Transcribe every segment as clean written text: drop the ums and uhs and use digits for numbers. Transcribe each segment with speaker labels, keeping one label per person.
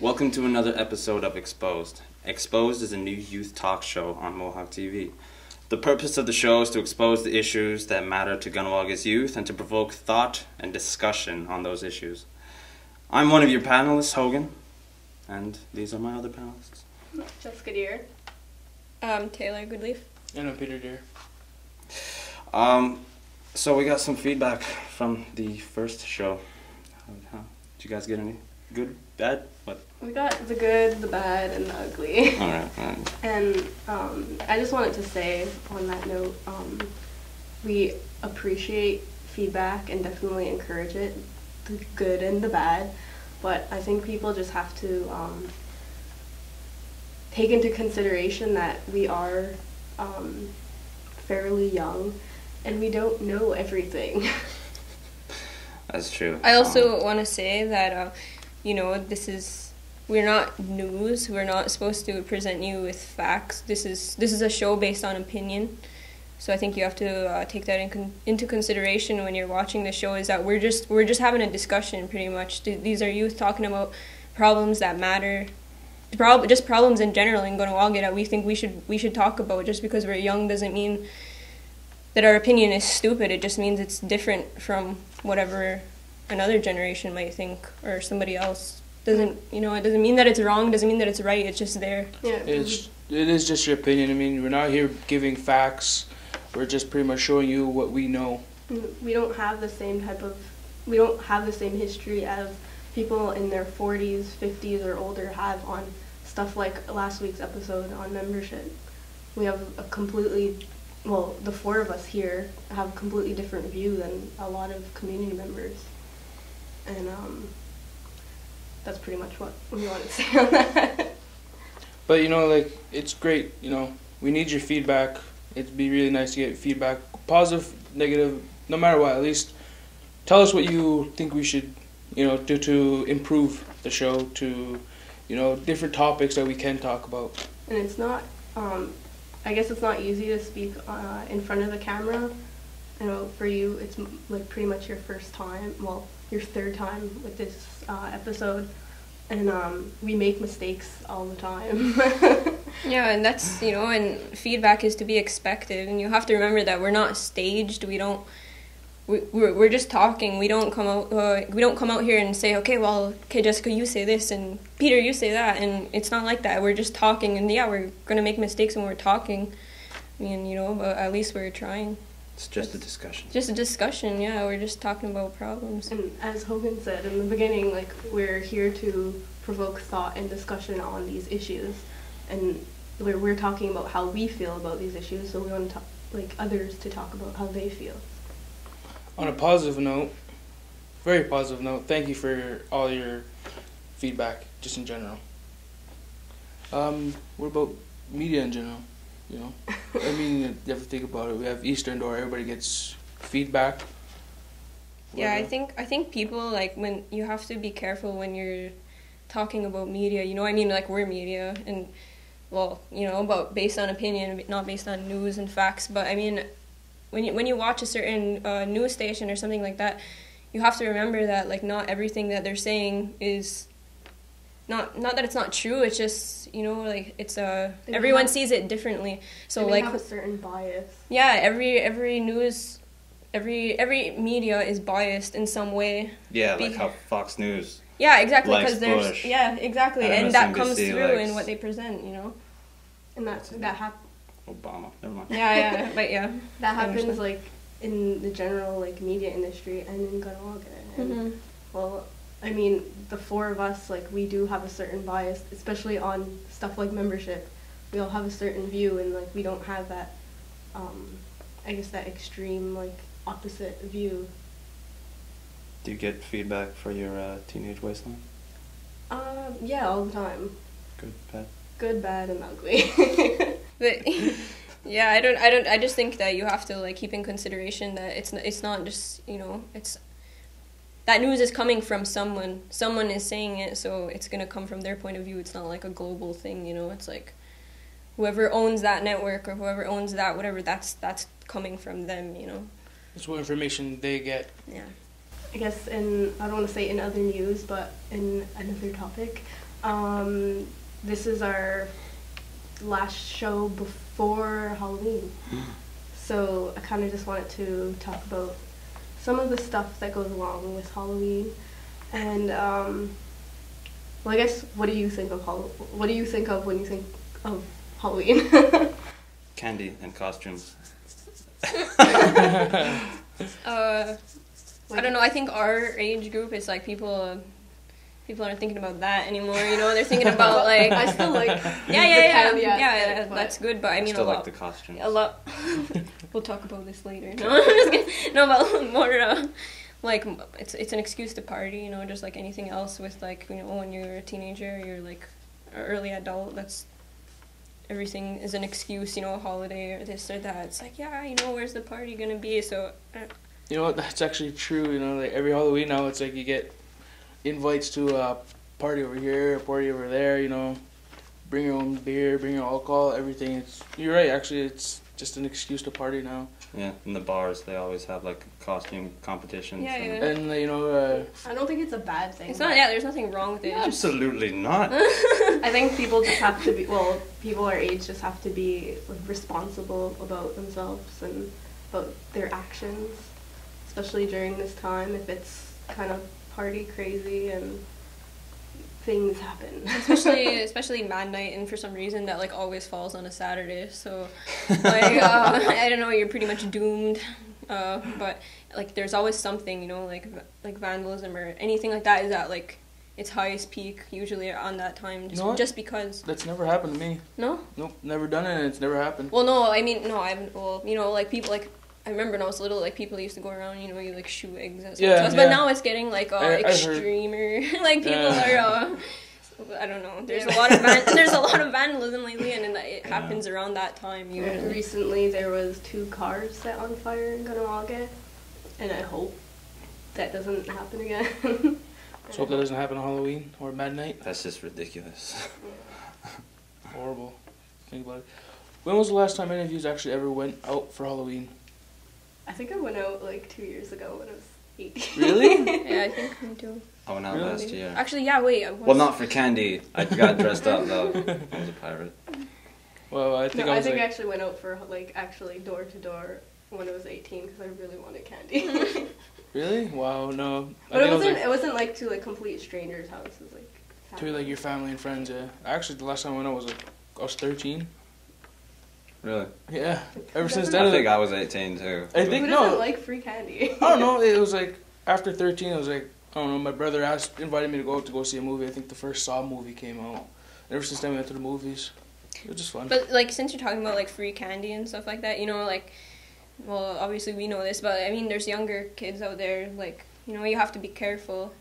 Speaker 1: Welcome to another episode of Exposed. Exposed is a new youth talk show on Mohawk TV. The purpose of the show is to expose the issues that matter to Ganawaga's youth and to provoke thought and discussion on those issues. I'm one of your panelists, Hogan, and these are my other panelists.
Speaker 2: Jessica Deere.
Speaker 3: Taylor Goodleaf.
Speaker 4: And I'm Peter Deere.
Speaker 1: So we got some feedback from the first show. Did you guys get any good, bad, what?
Speaker 2: We got the good, the bad, and the ugly.
Speaker 1: All right.
Speaker 2: And I just wanted to say on that note, we appreciate feedback and definitely encourage it, the good and the bad, but I think people just have to take into consideration that we are fairly young and we don't know everything.
Speaker 1: That's true.
Speaker 3: I also want to say that, we're not news. We're not supposed to present you with facts. This is a show based on opinion. So I think you have to take that into consideration when you're watching the show. Is that we're just having a discussion pretty much. These are youth talking about problems that matter, just problems in general in Ganawag that we think we should talk about. Just because we're young doesn't mean that our opinion is stupid. It just means it's different from whatever another generation might think or somebody else. It doesn't mean that it's wrong, doesn't mean that it's right, it's just there.
Speaker 2: Yeah.
Speaker 4: It is just your opinion. I mean, we're not here giving facts. We're just pretty much showing you what we know.
Speaker 2: We don't have the same history as people in their 40s, 50s, or older have on stuff like last week's episode on membership. We have the four of us here have a completely different view than a lot of community members. And that's pretty much what we want to say on that.
Speaker 4: But, it's great, we need your feedback. It'd be really nice to get feedback, positive, negative, no matter what. At least tell us what you think we should, do to improve the show, to, different topics that we can talk about.
Speaker 2: And it's not, I guess it's not easy to speak in front of the camera. For you, it's like pretty much your first time, your third time with this episode, and we make mistakes all the time.
Speaker 3: Yeah, and that's, and feedback is to be expected, and you have to remember that we're not staged. We're just talking. We don't come out here and say, okay, Jessica, you say this, and Peter, you say that, and it's not like that. We're just talking, and yeah, we're gonna make mistakes when we're talking. I mean, but at least we're trying.
Speaker 1: It's just a discussion.
Speaker 3: Just a discussion, yeah. We're just talking about problems.
Speaker 2: And as Hogan said in the beginning, we're here to provoke thought and discussion on these issues, and we're talking about how we feel about these issues. So we want to others to talk about how they feel.
Speaker 4: On a positive note, very positive note, thank you for all your feedback, just in general. What about media in general? I mean, you have to think about it. We have Eastern Door. Everybody gets feedback.
Speaker 3: Yeah, I think people when you have to be careful when you're talking about media. We're media, and about based on opinion, not based on news and facts. But I mean, when you watch a certain news station or something like that, you have to remember that not everything that they're saying is. Not that it's not true. It's just it's everyone sees it differently. So
Speaker 2: they have a certain bias.
Speaker 3: Yeah, every news, every media is biased in some way.
Speaker 1: Yeah, like how Fox News.
Speaker 3: Yeah, exactly. Because
Speaker 1: there's Bush,
Speaker 3: exactly, and that comes through in what they present.
Speaker 2: And that happens.
Speaker 1: Obama. Never mind.
Speaker 3: Yeah, but yeah.
Speaker 2: That happens in the general media industry and in Ganawag. And I mean, the four of us, we do have a certain bias, especially on stuff like membership. We all have a certain view, and, we don't have that, that extreme, opposite view.
Speaker 1: Do you get feedback for your Teenage Wasteland?
Speaker 2: Yeah, all the time.
Speaker 1: Good, bad?
Speaker 2: Good, bad, and ugly.
Speaker 3: But, yeah, I just think that you have to, keep in consideration that it's not just, it's... That news is coming from someone. Someone is saying it, so it's going to come from their point of view. It's not a global thing, It's whoever owns that network or whoever owns that, whatever, that's coming from them,
Speaker 4: It's what information they get.
Speaker 3: Yeah.
Speaker 2: I guess I don't want to say in other news, but in another topic, This is our last show before Halloween. So I kind of just wanted to talk about some of the stuff that goes along with Halloween. And, well, I guess, what do you think of what do you think of when you think of Halloween?
Speaker 1: Candy and costumes.
Speaker 3: I don't know. I think our age group is like people aren't thinking about that anymore. You know, they're thinking about like
Speaker 2: I still like
Speaker 3: yeah. That's good. But I mean,
Speaker 1: Still
Speaker 3: a
Speaker 1: like
Speaker 3: lot.
Speaker 1: the costumes.
Speaker 3: A lot. We'll talk about this later. No, I'm just kidding. No, but more like it's an excuse to party. You know, just like anything else. With like, you know, when you're a teenager, you're like an early adult. That's everything is an excuse. You know, a holiday or this or that. It's like, yeah, you know, where's the party gonna be? So.
Speaker 4: You know what? That's actually true. You know, like every Halloween now, it's like you get invites to a party over here, a party over there. You know, bring your own beer, bring your alcohol, everything. You're right. Actually, it's just an excuse to party now.
Speaker 1: Yeah, in the bars they always have like costume competitions.
Speaker 3: Yeah, yeah.
Speaker 4: And you know,
Speaker 2: I don't think it's a bad thing.
Speaker 3: It's not. Yeah, there's nothing wrong with it.
Speaker 1: Absolutely not.
Speaker 2: I think people just have to be, well, people our age just have to be responsible about themselves and about their actions, especially during this time if it's kind of party crazy and things happen.
Speaker 3: especially Mad Night, and for some reason that like always falls on a Saturday. So like I don't know, you're pretty much doomed. But like there's always something, you know, like vandalism or anything like that is at like its highest peak usually on that time. Just because.
Speaker 4: That's never happened to me.
Speaker 3: No.
Speaker 4: Nope, never done it, and it's never happened.
Speaker 3: Well, no, I mean no, I haven't. Well, you know, like people like. I remember when I was little, like, people used to go around, you know, you, like, shoot eggs at
Speaker 4: yeah.
Speaker 3: But now it's getting, like, extremer. Like, people are, I don't know. There's a lot of vandalism lately, and it happens around that time, usually.
Speaker 2: Recently, there was 2 cars set on fire in Kahnawake, and I hope that doesn't happen again.
Speaker 4: Let's hope that doesn't happen on Halloween or Mad Night.
Speaker 1: That's just ridiculous.
Speaker 4: Horrible. Think about it. When was the last time any of you actually ever went out for Halloween?
Speaker 2: I think I went out like 2 years ago when I was 18.
Speaker 4: Really?
Speaker 3: Yeah, I think me too.
Speaker 1: I went out last year.
Speaker 3: Actually, yeah, wait.
Speaker 1: Well, not for candy. I got dressed up though. I was a pirate.
Speaker 4: Well, I think
Speaker 2: I actually went out for like actually door to door when I was 18 because I really wanted candy.
Speaker 4: Really? Wow, no.
Speaker 2: But it wasn't like to like complete strangers' houses, like
Speaker 4: to like your family and friends. Yeah. Actually, the last time I went out was like I was 13.
Speaker 1: Really?
Speaker 4: Yeah. Ever since then,
Speaker 1: I think I was 18 too.
Speaker 4: I think
Speaker 2: Who doesn't like free candy?
Speaker 4: I don't know. It was like after 13. It was like I don't know. My brother invited me to go out to go see a movie. I think the first Saw movie came out. Ever since then, we went to the movies. It was just fun.
Speaker 3: But like since you're talking about like free candy and stuff like that, you know, like, well, obviously we know this, but I mean, there's younger kids out there. Like, you know, you have to be careful.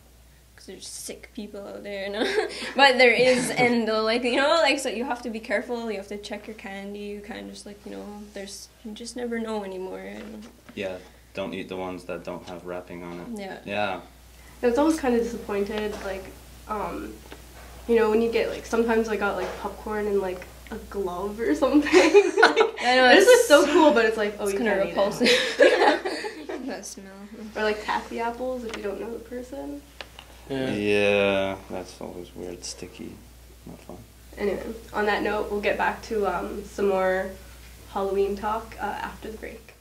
Speaker 3: Because there's sick people out there, you know? But there is, and like, you know, like, so you have to be careful, you have to check your candy, you kind of just, like, you know, you just never know anymore. You know?
Speaker 1: Yeah, don't eat the ones that don't have wrapping on it.
Speaker 3: Yeah.
Speaker 1: Yeah.
Speaker 2: I was always kind of disappointed, like, you know, when you get, like, sometimes I got, like, popcorn and, like, a glove or something. Like,
Speaker 3: I know,
Speaker 2: this is so cool, but it's like, oh,
Speaker 3: it's
Speaker 2: you
Speaker 3: kind of
Speaker 2: can't
Speaker 3: repulsive. That smell.
Speaker 2: Or, like, taffy apples if you don't know the person.
Speaker 1: Yeah, that's always weird, sticky, not fun.
Speaker 2: Anyway, on that note, we'll get back to some more Halloween talk after the break.